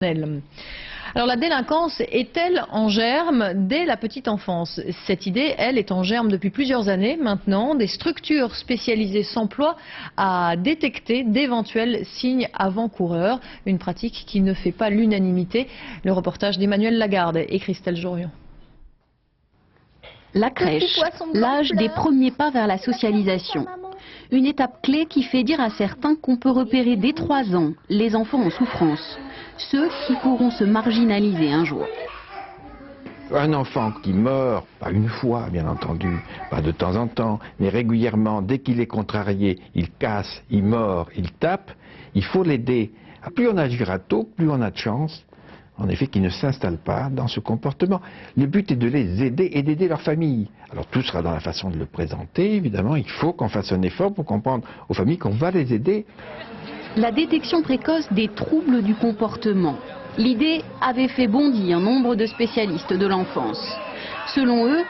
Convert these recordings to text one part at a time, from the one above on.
Alors la délinquance est-elle en germe dès la petite enfance? Cette idée, elle, est en germe depuis plusieurs années maintenant. Des structures spécialisées s'emploient à détecter d'éventuels signes avant-coureurs. Une pratique qui ne fait pas l'unanimité. Le reportage d'Emmanuel Lagarde et Christelle Jorion. La crèche, l'âge des premiers pas vers la socialisation. Une étape clé qui fait dire à certains qu'on peut repérer dès 3 ans les enfants en souffrance. Ceux qui pourront se marginaliser un jour. Un enfant qui mord, pas une fois bien entendu, pas de temps en temps, mais régulièrement, dès qu'il est contrarié, il casse, il mord, il tape, il faut l'aider. Plus on agira tôt, plus on a de chance, en effet, qu'ils ne s'installent pas dans ce comportement. Le but est de les aider et d'aider leur famille. Alors tout sera dans la façon de le présenter, évidemment, il faut qu'on fasse un effort pour comprendre aux familles qu'on va les aider. La détection précoce des troubles du comportement. L'idée avait fait bondir nombre de spécialistes de l'enfance. Selon eux,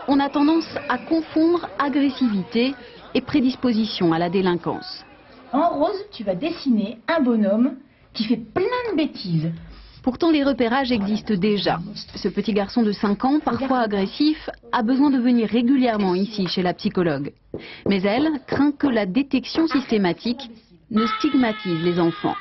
on a tendance à confondre agressivité et prédisposition à la délinquance. En rose, tu vas dessiner un bonhomme qui fait plein de bêtises. Pourtant, les repérages existent déjà. Ce petit garçon de 5 ans, parfois agressif, a besoin de venir régulièrement ici chez la psychologue. Mais elle craint que la détection systématique ne stigmatise les enfants.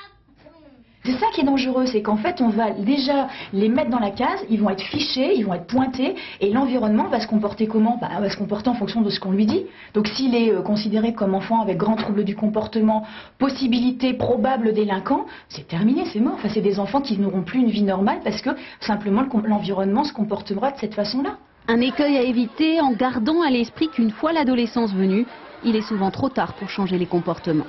C'est ça qui est dangereux, c'est qu'en fait on va déjà les mettre dans la case, ils vont être fichés, ils vont être pointés, et l'environnement va se comporter comment? Va se comporter en fonction de ce qu'on lui dit. Donc s'il est considéré comme enfant avec grand trouble du comportement, possibilité probable délinquant, c'est terminé, c'est mort. Enfin, c'est des enfants qui n'auront plus une vie normale parce que simplement l'environnement se comportera de cette façon-là. Un écueil à éviter en gardant à l'esprit qu'une fois l'adolescence venue, il est souvent trop tard pour changer les comportements.